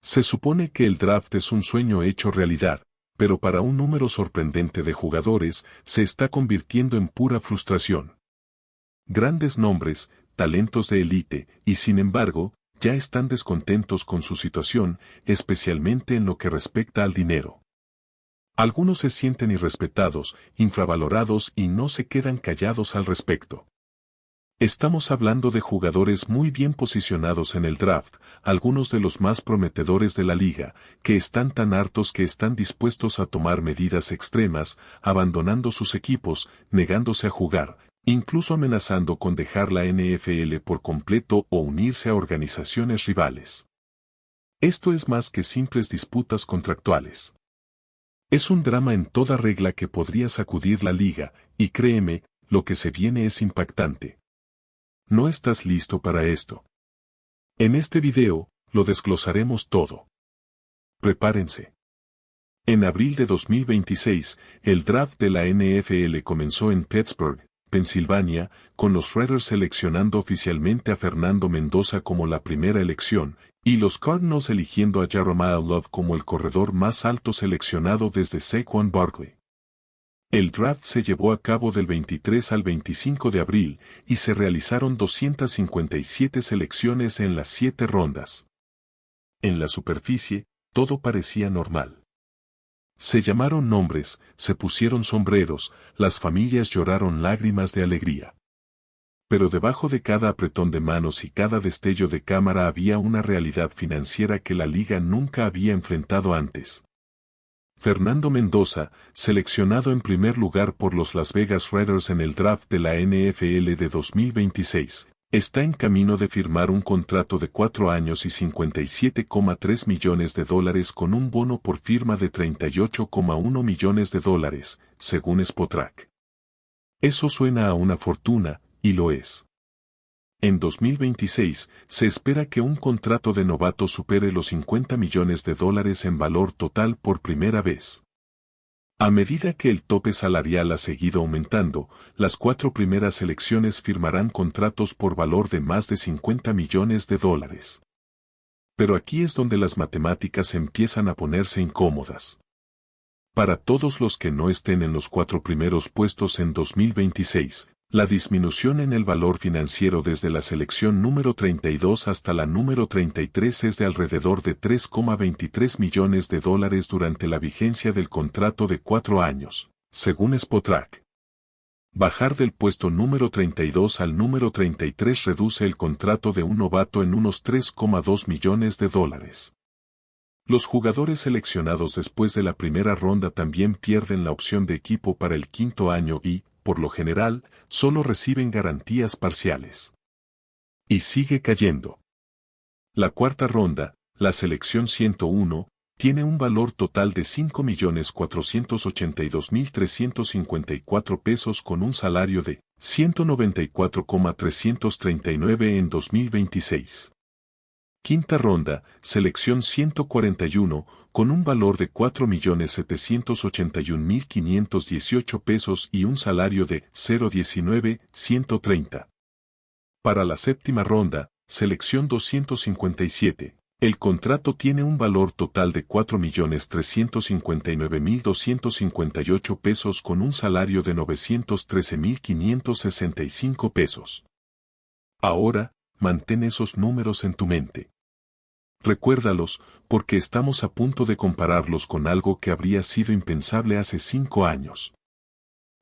Se supone que el draft es un sueño hecho realidad, pero para un número sorprendente de jugadores se está convirtiendo en pura frustración. Grandes nombres, talentos de élite, y sin embargo, ya están descontentos con su situación, especialmente en lo que respecta al dinero. Algunos se sienten irrespetados, infravalorados y no se quedan callados al respecto. Estamos hablando de jugadores muy bien posicionados en el draft, algunos de los más prometedores de la liga, que están tan hartos que están dispuestos a tomar medidas extremas, abandonando sus equipos, negándose a jugar, incluso amenazando con dejar la NFL por completo o unirse a organizaciones rivales. Esto es más que simples disputas contractuales. Es un drama en toda regla que podría sacudir la liga, y créeme, lo que se viene es impactante. ¿No estás listo para esto? En este video, lo desglosaremos todo. Prepárense. En abril de 2026, el draft de la NFL comenzó en Pittsburgh, Pensilvania, con los Raiders seleccionando oficialmente a Fernando Mendoza como la primera elección, y los Cardinals eligiendo a Jeremiah Love como el corredor más alto seleccionado desde Saquon Barkley. El draft se llevó a cabo del 23 al 25 de abril y se realizaron 257 selecciones en las 7 rondas. En la superficie, todo parecía normal. Se llamaron nombres, se pusieron sombreros, las familias lloraron lágrimas de alegría. Pero debajo de cada apretón de manos y cada destello de cámara había una realidad financiera que la liga nunca había enfrentado antes. Fernando Mendoza, seleccionado en primer lugar por los Las Vegas Raiders en el draft de la NFL de 2026, está en camino de firmar un contrato de 4 años y $57,3 millones con un bono por firma de $38,1 millones, según Spotrac. Eso suena a una fortuna, y lo es. En 2026, se espera que un contrato de novato supere los $50 millones en valor total por primera vez. A medida que el tope salarial ha seguido aumentando, las 4 primeras selecciones firmarán contratos por valor de más de $50 millones. Pero aquí es donde las matemáticas empiezan a ponerse incómodas. Para todos los que no estén en los 4 primeros puestos en 2026, la disminución en el valor financiero desde la selección número 32 hasta la número 33 es de alrededor de $3,23 millones durante la vigencia del contrato de 4 años, según Spotrac. Bajar del puesto número 32 al número 33 reduce el contrato de un novato en unos $3,2 millones. Los jugadores seleccionados después de la primera ronda también pierden la opción de equipo para el 5º año y, por lo general, solo reciben garantías parciales. Y sigue cayendo. La 4ª ronda, la selección 101, tiene un valor total de $5,482,354 con un salario de $194,339 en 2026. 5ª ronda, selección 141, con un valor de $4,781,518 y un salario de $0,19,130. Para la 7ª ronda, selección 257, el contrato tiene un valor total de $4,359,258 con un salario de $913,565. Ahora, mantén esos números en tu mente. Recuérdalos, porque estamos a punto de compararlos con algo que habría sido impensable hace 5 años.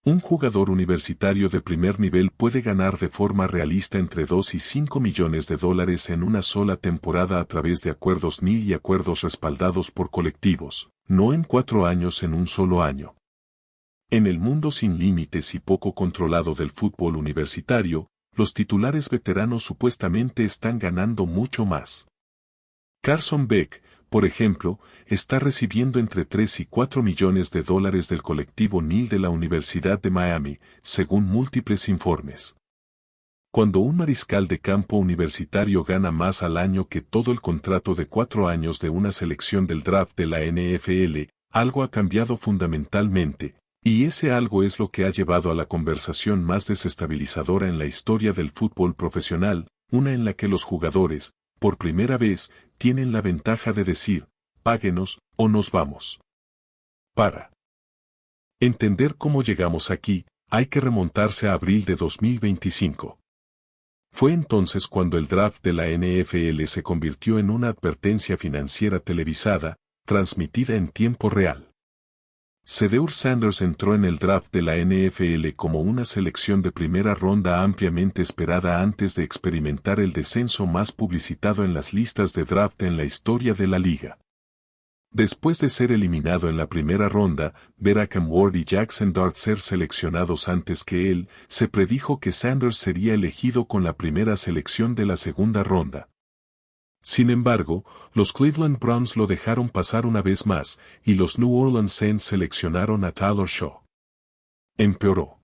Un jugador universitario de primer nivel puede ganar de forma realista entre $2 y $5 millones en una sola temporada a través de acuerdos NIL y acuerdos respaldados por colectivos, no en 4 años en un solo año. En el mundo sin límites y poco controlado del fútbol universitario, los titulares veteranos supuestamente están ganando mucho más. Carson Beck, por ejemplo, está recibiendo entre $3 y $4 millones del colectivo NIL de la Universidad de Miami, según múltiples informes. Cuando un mariscal de campo universitario gana más al año que todo el contrato de 4 años de una selección del draft de la NFL, algo ha cambiado fundamentalmente, y ese algo es lo que ha llevado a la conversación más desestabilizadora en la historia del fútbol profesional, una en la que los jugadores, por primera vez, tienen la ventaja de decir, páguenos, o nos vamos. Para entender cómo llegamos aquí, hay que remontarse a abril de 2025. Fue entonces cuando el draft de la NFL se convirtió en una advertencia financiera televisada, transmitida en tiempo real. Shedeur Sanders entró en el draft de la NFL como una selección de primera ronda ampliamente esperada antes de experimentar el descenso más publicitado en las listas de draft en la historia de la liga. Después de ser eliminado en la primera ronda, ver a Cam Ward y Jackson Dart ser seleccionados antes que él, se predijo que Sanders sería elegido con la primera selección de la segunda ronda. Sin embargo, los Cleveland Browns lo dejaron pasar una vez más, y los New Orleans Saints seleccionaron a Tyler Shaw. Empeoró.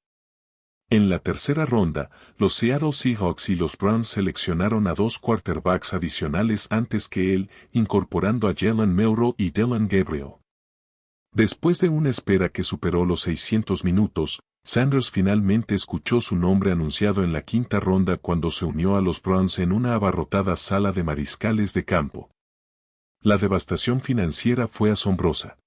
En la tercera ronda, los Seattle Seahawks y los Browns seleccionaron a 2 quarterbacks adicionales antes que él, incorporando a Jalen Milroe y Dillon Gabriel. Después de una espera que superó los 600 minutos, Sanders finalmente escuchó su nombre anunciado en la quinta ronda cuando se unió a los Browns en una abarrotada sala de mariscales de campo. La devastación financiera fue asombrosa.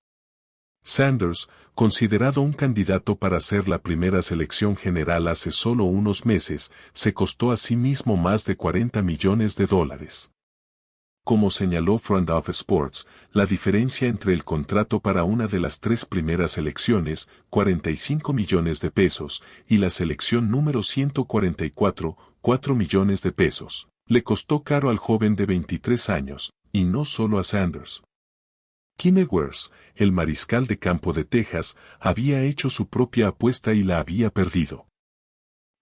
Sanders, considerado un candidato para ser la primera selección general hace solo unos meses, se costó a sí mismo más de $40 millones. Como señaló Front of Sports, la diferencia entre el contrato para una de las 3 primeras selecciones, $45 millones, y la selección número 144, $4 millones, le costó caro al joven de 23 años, y no solo a Sanders. Kim Ewers, el mariscal de campo de Texas, había hecho su propia apuesta y la había perdido.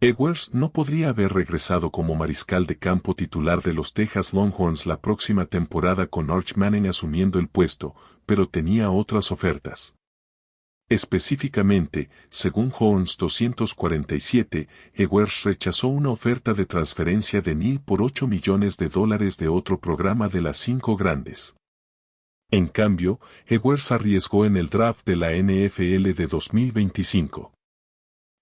Ewers no podría haber regresado como mariscal de campo titular de los Texas Longhorns la próxima temporada con Arch Manning asumiendo el puesto, pero tenía otras ofertas. Específicamente, según Horns 247, Ewers rechazó una oferta de transferencia de Neal por $8 millones de otro programa de las 5 grandes. En cambio, Ewers arriesgó en el draft de la NFL de 2025.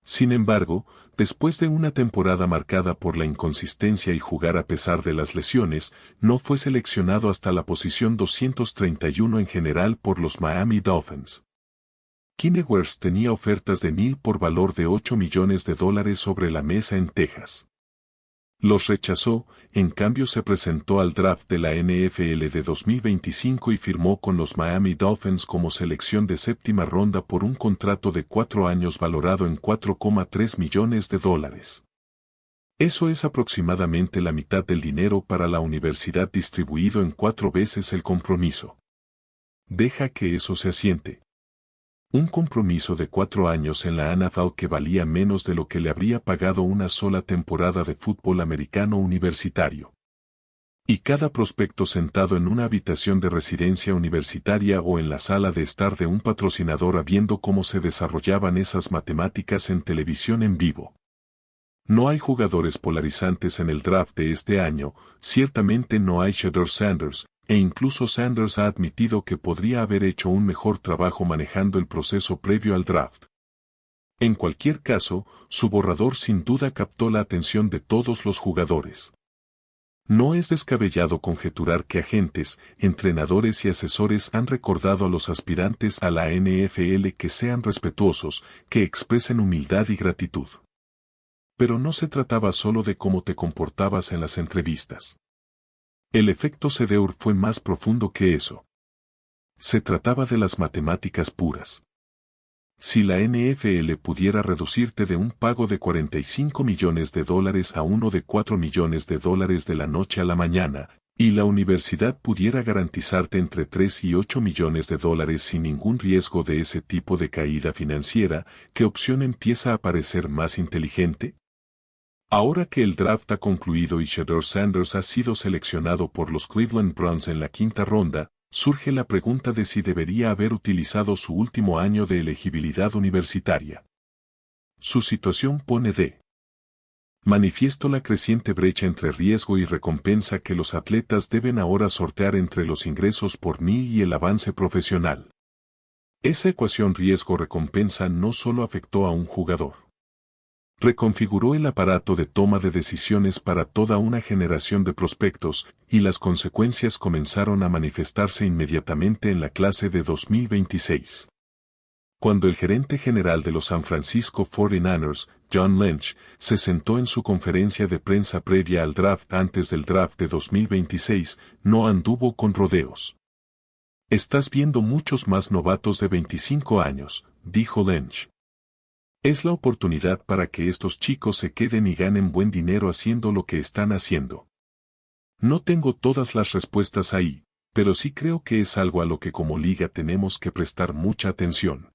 Sin embargo, después de una temporada marcada por la inconsistencia y jugar a pesar de las lesiones, no fue seleccionado hasta la posición 231 en general por los Miami Dolphins. Kim Ewers tenía ofertas de Neal por valor de $8 millones sobre la mesa en Texas. Los rechazó, en cambio se presentó al draft de la NFL de 2025 y firmó con los Miami Dolphins como selección de séptima ronda por un contrato de 4 años valorado en $4,3 millones. Eso es aproximadamente la mitad del dinero para la universidad distribuido en 4 veces el compromiso. Deja que eso se asiente. Un compromiso de 4 años en la NFL que valía menos de lo que le habría pagado una sola temporada de fútbol americano universitario. Y cada prospecto sentado en una habitación de residencia universitaria o en la sala de estar de un patrocinador viendo cómo se desarrollaban esas matemáticas en televisión en vivo. No hay jugadores polarizantes en el draft de este año, ciertamente no hay Shedeur Sanders, e incluso Sanders ha admitido que podría haber hecho un mejor trabajo manejando el proceso previo al draft. En cualquier caso, su borrador sin duda captó la atención de todos los jugadores. No es descabellado conjeturar que agentes, entrenadores y asesores han recordado a los aspirantes a la NFL que sean respetuosos, que expresen humildad y gratitud. Pero no se trataba solo de cómo te comportabas en las entrevistas. El efecto Shedeur fue más profundo que eso. Se trataba de las matemáticas puras. Si la NFL pudiera reducirte de un pago de $45 millones a uno de $4 millones de la noche a la mañana, y la universidad pudiera garantizarte entre 3 y 8 millones de dólares sin ningún riesgo de ese tipo de caída financiera, ¿qué opción empieza a parecer más inteligente? Ahora que el draft ha concluido y Shedeur Sanders ha sido seleccionado por los Cleveland Browns en la quinta ronda, surge la pregunta de si debería haber utilizado su último año de elegibilidad universitaria. Su situación pone de manifiesto la creciente brecha entre riesgo y recompensa que los atletas deben ahora sortear entre los ingresos por Neal y el avance profesional. Esa ecuación riesgo-recompensa no solo afectó a un jugador. Reconfiguró el aparato de toma de decisiones para toda una generación de prospectos, y las consecuencias comenzaron a manifestarse inmediatamente en la clase de 2026. Cuando el gerente general de los San Francisco 49ers, John Lynch, se sentó en su conferencia de prensa previa al draft antes del draft de 2026, no anduvo con rodeos. Estás viendo muchos más novatos de 25 años, dijo Lynch. Es la oportunidad para que estos chicos se queden y ganen buen dinero haciendo lo que están haciendo. No tengo todas las respuestas ahí, pero sí creo que es algo a lo que como liga tenemos que prestar mucha atención.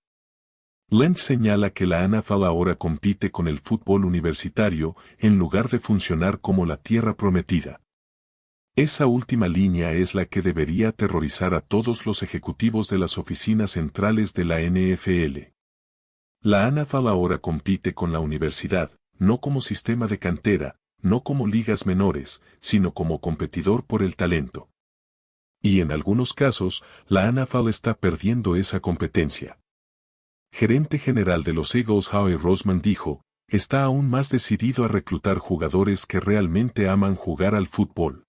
Lynch señala que la NFL ahora compite con el fútbol universitario en lugar de funcionar como la tierra prometida. Esa última línea es la que debería aterrorizar a todos los ejecutivos de las oficinas centrales de la NFL. La NFL ahora compite con la universidad, no como sistema de cantera, no como ligas menores, sino como competidor por el talento. Y en algunos casos, la NFL está perdiendo esa competencia. Gerente general de los Eagles Howie Roseman dijo, está aún más decidido a reclutar jugadores que realmente aman jugar al fútbol.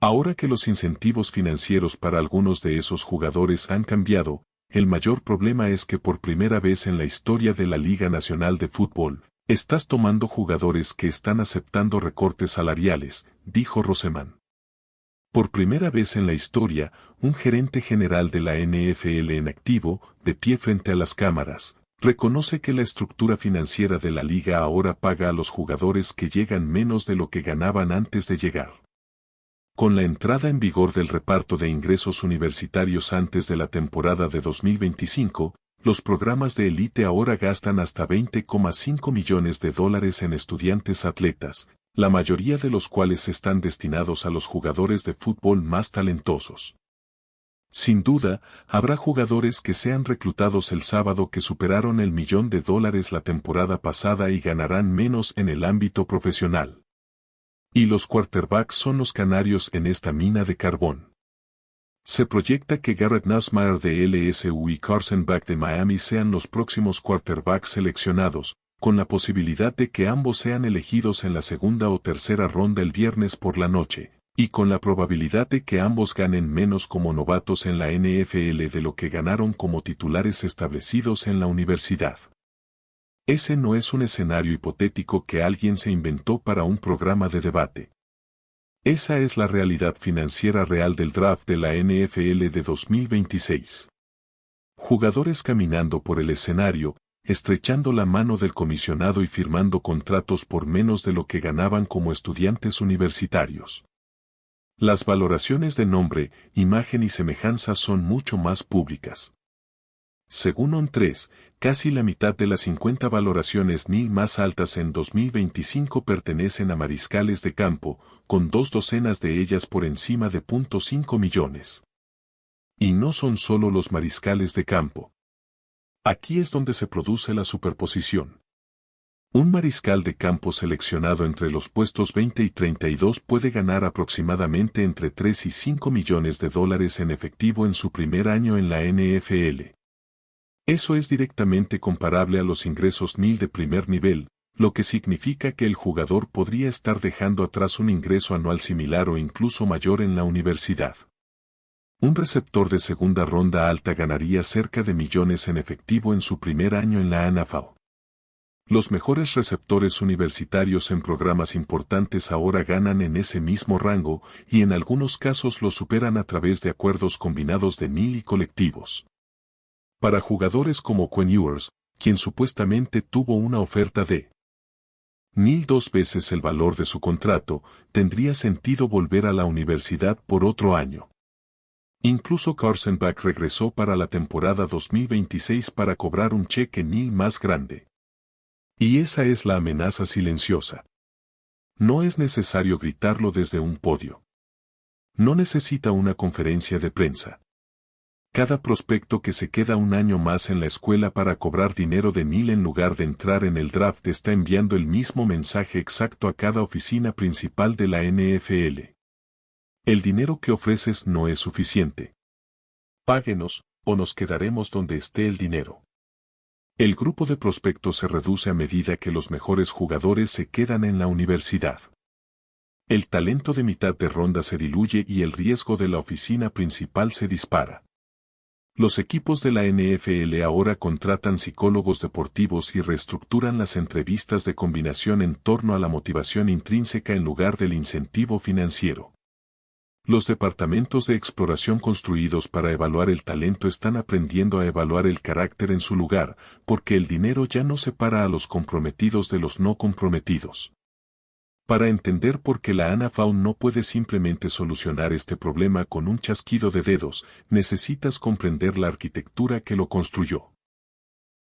Ahora que los incentivos financieros para algunos de esos jugadores han cambiado, el mayor problema es que por primera vez en la historia de la Liga Nacional de Fútbol, estás tomando jugadores que están aceptando recortes salariales, dijo Roseman. Por primera vez en la historia, un gerente general de la NFL en activo, de pie frente a las cámaras, reconoce que la estructura financiera de la liga ahora paga a los jugadores que llegan menos de lo que ganaban antes de llegar. Con la entrada en vigor del reparto de ingresos universitarios antes de la temporada de 2025, los programas de élite ahora gastan hasta $20,5 millones en estudiantes atletas, la mayoría de los cuales están destinados a los jugadores de fútbol más talentosos. Sin duda, habrá jugadores que sean reclutados el sábado que superaron el $1 millón la temporada pasada y ganarán menos en el ámbito profesional. Y los quarterbacks son los canarios en esta mina de carbón. Se proyecta que Garrett Nussmeier de LSU y Carson Beck de Miami sean los próximos quarterbacks seleccionados, con la posibilidad de que ambos sean elegidos en la segunda o tercera ronda el viernes por la noche, y con la probabilidad de que ambos ganen menos como novatos en la NFL de lo que ganaron como titulares establecidos en la universidad. Ese no es un escenario hipotético que alguien se inventó para un programa de debate. Esa es la realidad financiera real del draft de la NFL de 2026. Jugadores caminando por el escenario, estrechando la mano del comisionado y firmando contratos por menos de lo que ganaban como estudiantes universitarios. Las valoraciones de nombre, imagen y semejanza son mucho más públicas. Según On3, casi la mitad de las 50 valoraciones NIL más altas en 2025 pertenecen a mariscales de campo, con 2 docenas de ellas por encima de $0.5 millones. Y no son solo los mariscales de campo. Aquí es donde se produce la superposición. Un mariscal de campo seleccionado entre los puestos 20 y 32 puede ganar aproximadamente entre 3 y $5 millones en efectivo en su primer año en la NFL. Eso es directamente comparable a los ingresos NIL de primer nivel, lo que significa que el jugador podría estar dejando atrás un ingreso anual similar o incluso mayor en la universidad. Un receptor de segunda ronda alta ganaría cerca de millones en efectivo en su primer año en la NFL. Los mejores receptores universitarios en programas importantes ahora ganan en ese mismo rango y en algunos casos lo superan a través de acuerdos combinados de NIL y colectivos. Para jugadores como Quinn Ewers, quien supuestamente tuvo una oferta de NIL 2 veces el valor de su contrato, tendría sentido volver a la universidad por otro año. Incluso Carson Beck regresó para la temporada 2026 para cobrar un cheque NIL más grande. Y esa es la amenaza silenciosa. No es necesario gritarlo desde un podio. No necesita una conferencia de prensa. Cada prospecto que se queda un año más en la escuela para cobrar dinero de NIL en lugar de entrar en el draft está enviando el mismo mensaje exacto a cada oficina principal de la NFL. El dinero que ofreces no es suficiente. Páguenos, o nos quedaremos donde esté el dinero. El grupo de prospectos se reduce a medida que los mejores jugadores se quedan en la universidad. El talento de mitad de ronda se diluye y el riesgo de la oficina principal se dispara. Los equipos de la NFL ahora contratan psicólogos deportivos y reestructuran las entrevistas de combinación en torno a la motivación intrínseca en lugar del incentivo financiero. Los departamentos de exploración construidos para evaluar el talento están aprendiendo a evaluar el carácter en su lugar, porque el dinero ya no separa a los comprometidos de los no comprometidos. Para entender por qué la NFL no puede simplemente solucionar este problema con un chasquido de dedos, necesitas comprender la arquitectura que lo construyó.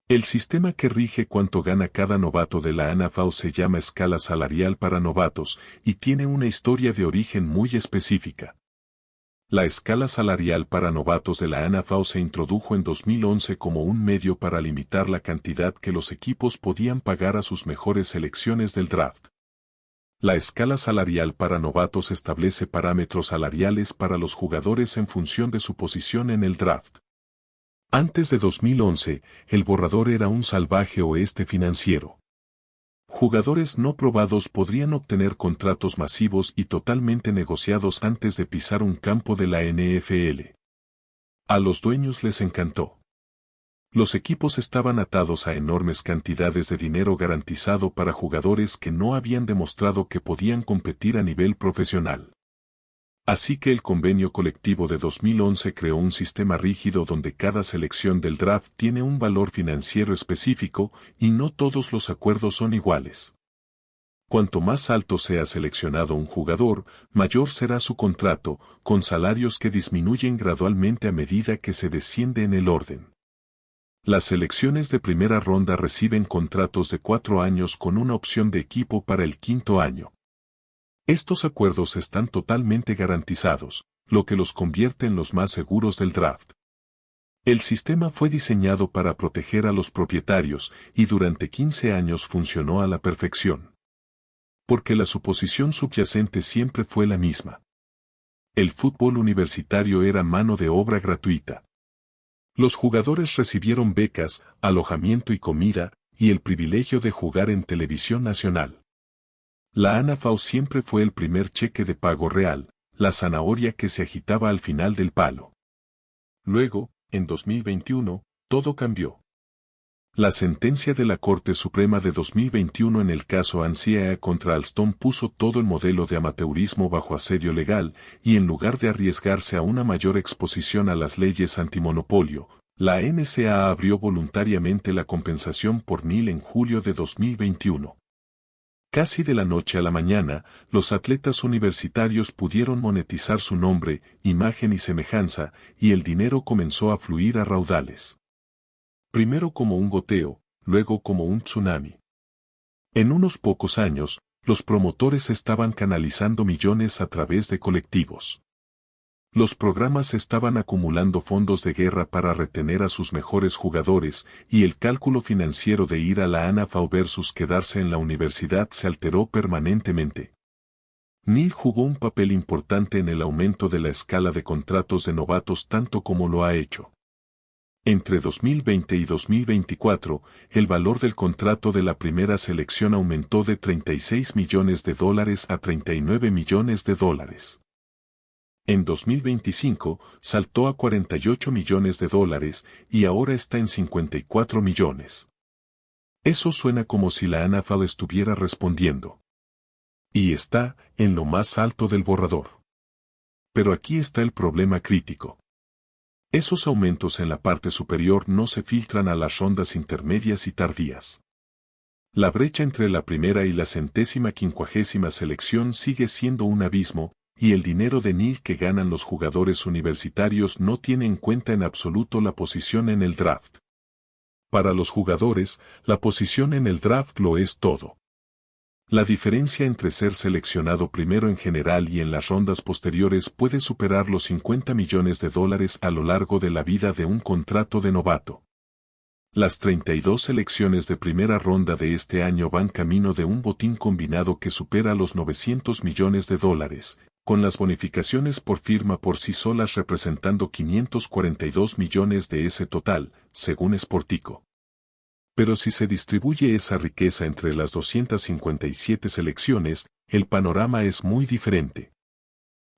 El sistema que rige cuánto gana cada novato de la NFL se llama escala salarial para novatos y tiene una historia de origen muy específica. La escala salarial para novatos de la NFL se introdujo en 2011 como un medio para limitar la cantidad que los equipos podían pagar a sus mejores selecciones del draft. La escala salarial para novatos establece parámetros salariales para los jugadores en función de su posición en el draft. Antes de 2011, el borrador era un salvaje oeste financiero. Jugadores no probados podrían obtener contratos masivos y totalmente negociados antes de pisar un campo de la NFL. A los dueños les encantó. Los equipos estaban atados a enormes cantidades de dinero garantizado para jugadores que no habían demostrado que podían competir a nivel profesional. Así que el convenio colectivo de 2011 creó un sistema rígido donde cada selección del draft tiene un valor financiero específico y no todos los acuerdos son iguales. Cuanto más alto sea seleccionado un jugador, mayor será su contrato, con salarios que disminuyen gradualmente a medida que se desciende en el orden. Las selecciones de primera ronda reciben contratos de 4 años con una opción de equipo para el quinto año. Estos acuerdos están totalmente garantizados, lo que los convierte en los más seguros del draft. El sistema fue diseñado para proteger a los propietarios y durante 15 años funcionó a la perfección. Porque la suposición subyacente siempre fue la misma. El fútbol universitario era mano de obra gratuita. Los jugadores recibieron becas, alojamiento y comida, y el privilegio de jugar en televisión nacional. La NFL siempre fue el primer cheque de pago real, la zanahoria que se agitaba al final del palo. Luego, en 2021, todo cambió. La sentencia de la Corte Suprema de 2021 en el caso NCAA contra Alstom puso todo el modelo de amateurismo bajo asedio legal, y en lugar de arriesgarse a una mayor exposición a las leyes antimonopolio, la NCAA abrió voluntariamente la compensación por NIL en julio de 2021. Casi de la noche a la mañana, los atletas universitarios pudieron monetizar su nombre, imagen y semejanza, y el dinero comenzó a fluir a raudales. Primero como un goteo, luego como un tsunami. En unos pocos años, los promotores estaban canalizando millones a través de colectivos. Los programas estaban acumulando fondos de guerra para retener a sus mejores jugadores, y el cálculo financiero de ir a la NFL versus quedarse en la universidad se alteró permanentemente. NIL jugó un papel importante en el aumento de la escala de contratos de novatos tanto como lo ha hecho. Entre 2020 y 2024, el valor del contrato de la primera selección aumentó de $36 millones a $39 millones. En 2025, saltó a $48 millones y ahora está en 54 millones. Eso suena como si la NFL estuviera respondiendo. Y está en lo más alto del borrador. Pero aquí está el problema crítico. Esos aumentos en la parte superior no se filtran a las rondas intermedias y tardías. La brecha entre la primera y la 150ª selección sigue siendo un abismo, y el dinero de NIL que ganan los jugadores universitarios no tiene en cuenta en absoluto la posición en el draft. Para los jugadores, la posición en el draft lo es todo. La diferencia entre ser seleccionado primero en general y en las rondas posteriores puede superar los $50 millones a lo largo de la vida de un contrato de novato. Las 32 selecciones de primera ronda de este año van camino de un botín combinado que supera los $900 millones, con las bonificaciones por firma por sí solas representando $542 millones de ese total, según Sportico. Pero si se distribuye esa riqueza entre las 257 selecciones, el panorama es muy diferente.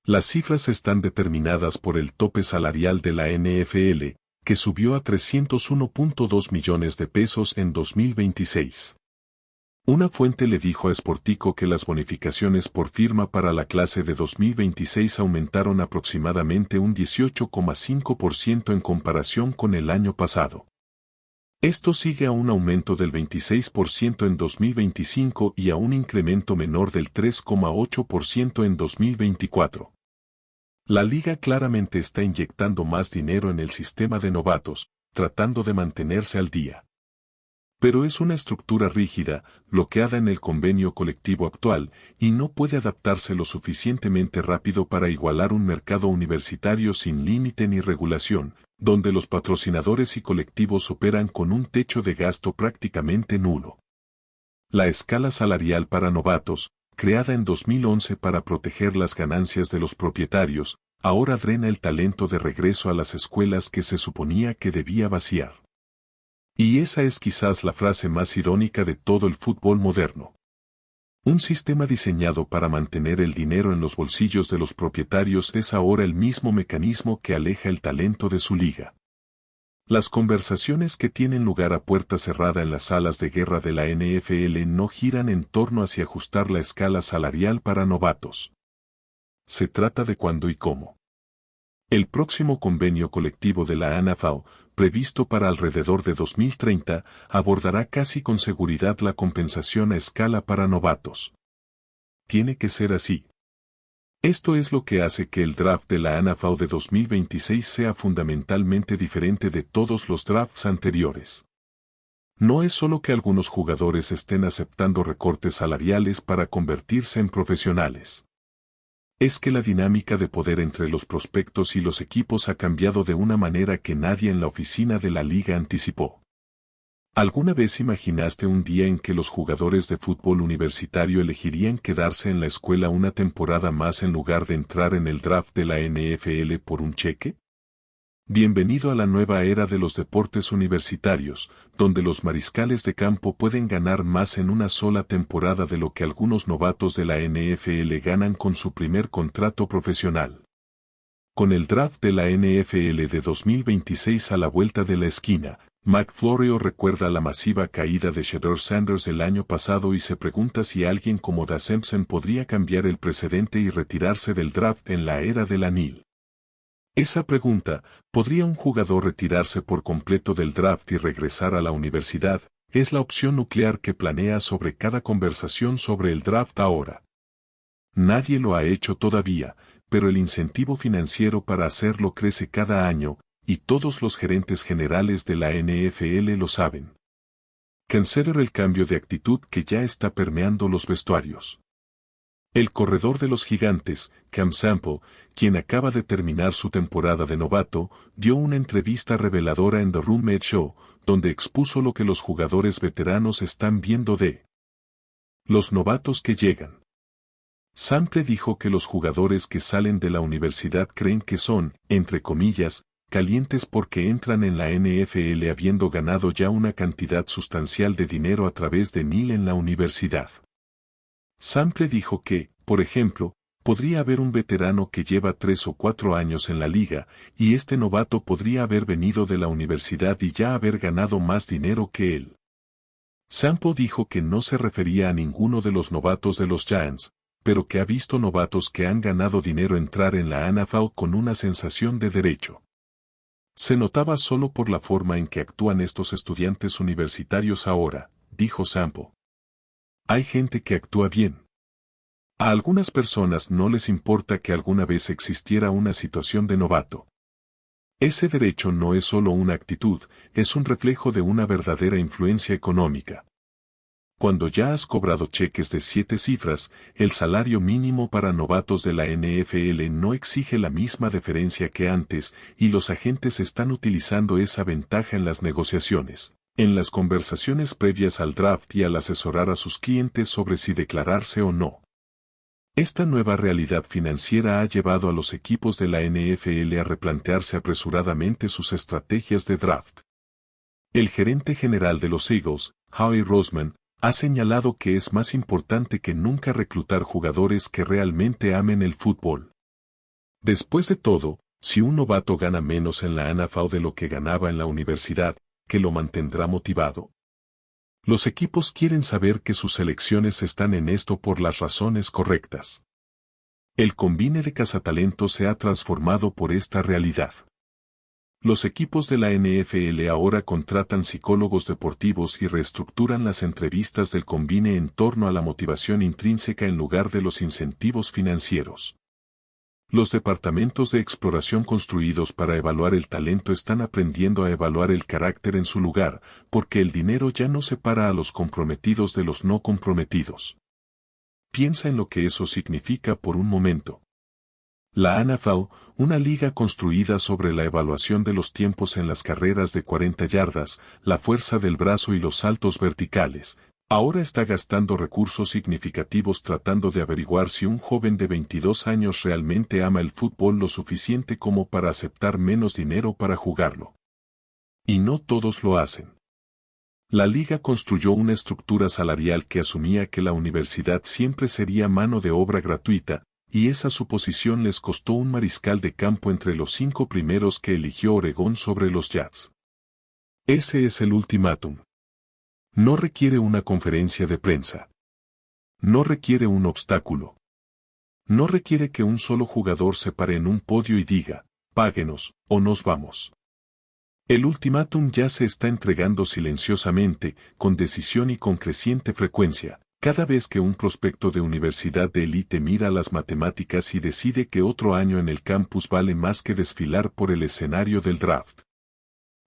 Las cifras están determinadas por el tope salarial de la NFL, que subió a 301.2 millones de pesos en 2026. Una fuente le dijo a Sportico que las bonificaciones por firma para la clase de 2026 aumentaron aproximadamente un 18,5% en comparación con el año pasado. Esto sigue a un aumento del 26% en 2025 y a un incremento menor del 3,8% en 2024. La liga claramente está inyectando más dinero en el sistema de novatos, tratando de mantenerse al día. Pero es una estructura rígida, bloqueada en el convenio colectivo actual, y no puede adaptarse lo suficientemente rápido para igualar un mercado universitario sin límite ni regulación, donde los patrocinadores y colectivos operan con un techo de gasto prácticamente nulo. La escala salarial para novatos, creada en 2011 para proteger las ganancias de los propietarios, ahora drena el talento de regreso a las escuelas que se suponía que debía vaciar. Y esa es quizás la frase más irónica de todo el fútbol moderno. Un sistema diseñado para mantener el dinero en los bolsillos de los propietarios es ahora el mismo mecanismo que aleja el talento de su liga. Las conversaciones que tienen lugar a puerta cerrada en las salas de guerra de la NFL no giran en torno hacia ajustar la escala salarial para novatos. Se trata de cuándo y cómo. El próximo convenio colectivo de la NFL, previsto para alrededor de 2030, abordará casi con seguridad la compensación a escala para novatos. Tiene que ser así. Esto es lo que hace que el draft de la NFL de 2026 sea fundamentalmente diferente de todos los drafts anteriores. No es solo que algunos jugadores estén aceptando recortes salariales para convertirse en profesionales. Es que la dinámica de poder entre los prospectos y los equipos ha cambiado de una manera que nadie en la oficina de la liga anticipó. ¿Alguna vez imaginaste un día en que los jugadores de fútbol universitario elegirían quedarse en la escuela una temporada más en lugar de entrar en el draft de la NFL por un cheque? Bienvenido a la nueva era de los deportes universitarios, donde los mariscales de campo pueden ganar más en una sola temporada de lo que algunos novatos de la NFL ganan con su primer contrato profesional. Con el draft de la NFL de 2026 a la vuelta de la esquina, McFlorio recuerda la masiva caída de Shedeur Sanders el año pasado y se pregunta si alguien como Da Simpson podría cambiar el precedente y retirarse del draft en la era del anil. Esa pregunta, ¿podría un jugador retirarse por completo del draft y regresar a la universidad? Es la opción nuclear que planea sobre cada conversación sobre el draft ahora. Nadie lo ha hecho todavía, pero el incentivo financiero para hacerlo crece cada año, y todos los gerentes generales de la NFL lo saben. Consider el cambio de actitud que ya está permeando los vestuarios. El corredor de los gigantes, Cam Sample, quien acaba de terminar su temporada de novato, dio una entrevista reveladora en The Roommate Show, donde expuso lo que los jugadores veteranos están viendo de los novatos que llegan. Sample dijo que los jugadores que salen de la universidad creen que son, entre comillas, calientes porque entran en la NFL habiendo ganado ya una cantidad sustancial de dinero a través de NIL en la universidad. Sample dijo que, por ejemplo, podría haber un veterano que lleva 3 o 4 años en la liga, y este novato podría haber venido de la universidad y ya haber ganado más dinero que él. Sample dijo que no se refería a ninguno de los novatos de los Giants, pero que ha visto novatos que han ganado dinero entrar en la NFL con una sensación de derecho. Se notaba solo por la forma en que actúan estos estudiantes universitarios ahora, dijo Sample. Hay gente que actúa bien. A algunas personas no les importa que alguna vez existiera una situación de novato. Ese derecho no es solo una actitud, es un reflejo de una verdadera influencia económica. Cuando ya has cobrado cheques de 7 cifras, el salario mínimo para novatos de la NFL no exige la misma deferencia que antes, y los agentes están utilizando esa ventaja en las negociaciones, en las conversaciones previas al draft y al asesorar a sus clientes sobre si declararse o no. Esta nueva realidad financiera ha llevado a los equipos de la NFL a replantearse apresuradamente sus estrategias de draft. El gerente general de los Eagles, Howie Roseman, ha señalado que es más importante que nunca reclutar jugadores que realmente amen el fútbol. Después de todo, si un novato gana menos en la NFL de lo que ganaba en la universidad, ¿qué lo mantendrá motivado? Los equipos quieren saber que sus selecciones están en esto por las razones correctas. El combine de cazatalentos se ha transformado por esta realidad. Los equipos de la NFL ahora contratan psicólogos deportivos y reestructuran las entrevistas del combine en torno a la motivación intrínseca en lugar de los incentivos financieros. Los departamentos de exploración construidos para evaluar el talento están aprendiendo a evaluar el carácter en su lugar, porque el dinero ya no separa a los comprometidos de los no comprometidos. Piensa en lo que eso significa por un momento. La NFL, una liga construida sobre la evaluación de los tiempos en las carreras de 40 yardas, la fuerza del brazo y los saltos verticales, ahora está gastando recursos significativos tratando de averiguar si un joven de 22 años realmente ama el fútbol lo suficiente como para aceptar menos dinero para jugarlo. Y no todos lo hacen. La liga construyó una estructura salarial que asumía que la universidad siempre sería mano de obra gratuita, y esa suposición les costó un mariscal de campo entre los 5 primeros que eligió Oregón sobre los Jazz. Ese es el ultimátum. No requiere una conferencia de prensa. No requiere un obstáculo. No requiere que un solo jugador se pare en un podio y diga, páguenos, o nos vamos. El ultimátum ya se está entregando silenciosamente, con decisión y con creciente frecuencia. Cada vez que un prospecto de universidad de élite mira las matemáticas y decide que otro año en el campus vale más que desfilar por el escenario del draft.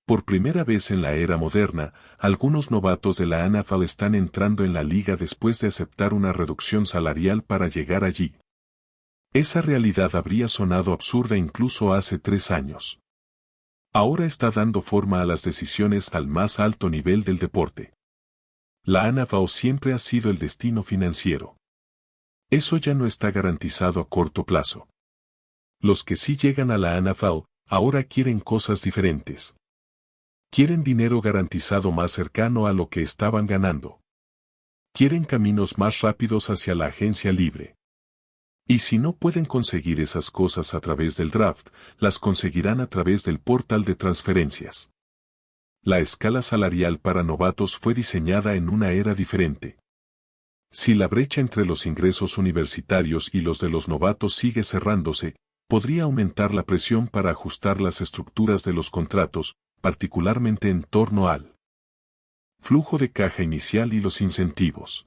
Por primera vez en la era moderna, algunos novatos de la NFL están entrando en la liga después de aceptar una reducción salarial para llegar allí. Esa realidad habría sonado absurda incluso hace 3 años. Ahora está dando forma a las decisiones al más alto nivel del deporte. La NFL siempre ha sido el destino financiero. Eso ya no está garantizado a corto plazo. Los que sí llegan a la NFL, ahora quieren cosas diferentes. Quieren dinero garantizado más cercano a lo que estaban ganando. Quieren caminos más rápidos hacia la agencia libre. Y si no pueden conseguir esas cosas a través del draft, las conseguirán a través del portal de transferencias. La escala salarial para novatos fue diseñada en una era diferente. Si la brecha entre los ingresos universitarios y los de los novatos sigue cerrándose, podría aumentar la presión para ajustar las estructuras de los contratos, particularmente en torno al flujo de caja inicial y los incentivos.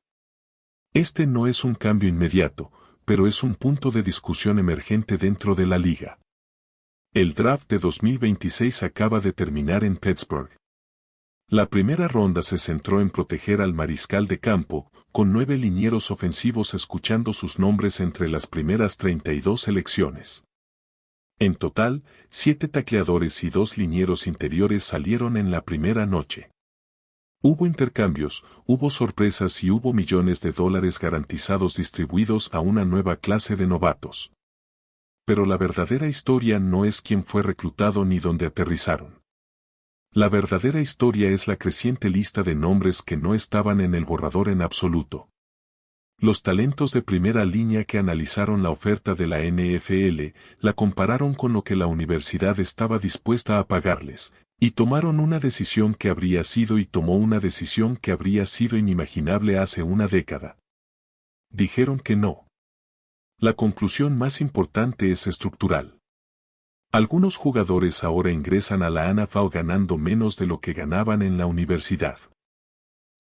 Este no es un cambio inmediato, pero es un punto de discusión emergente dentro de la liga. El draft de 2026 acaba de terminar en Pittsburgh. La primera ronda se centró en proteger al mariscal de campo, con 9 linieros ofensivos escuchando sus nombres entre las primeras 32 selecciones. En total, 7 tacleadores y 2 linieros interiores salieron en la primera noche. Hubo intercambios, hubo sorpresas y hubo millones de dólares garantizados distribuidos a una nueva clase de novatos. Pero la verdadera historia no es quién fue reclutado ni dónde aterrizaron. La verdadera historia es la creciente lista de nombres que no estaban en el borrador en absoluto. Los talentos de primera línea que analizaron la oferta de la NFL, la compararon con lo que la universidad estaba dispuesta a pagarles, y tomaron una decisión que habría sido inimaginable hace una década. Dijeron que no. La conclusión más importante es estructural. Algunos jugadores ahora ingresan a la NFL ganando menos de lo que ganaban en la universidad.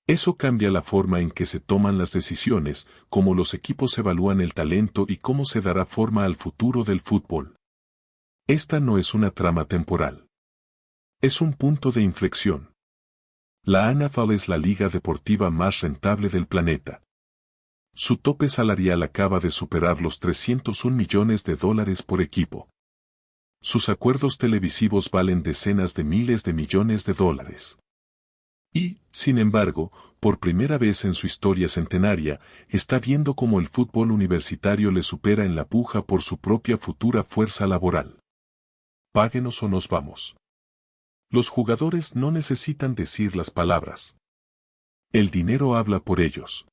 Eso cambia la forma en que se toman las decisiones, cómo los equipos evalúan el talento y cómo se dará forma al futuro del fútbol. Esta no es una trama temporal. Es un punto de inflexión. La NFL es la liga deportiva más rentable del planeta. Su tope salarial acaba de superar los $301 millones por equipo. Sus acuerdos televisivos valen decenas de miles de millones de dólares. Y, sin embargo, por primera vez en su historia centenaria, está viendo cómo el fútbol universitario le supera en la puja por su propia futura fuerza laboral. Páguenos o nos vamos. Los jugadores no necesitan decir las palabras. El dinero habla por ellos.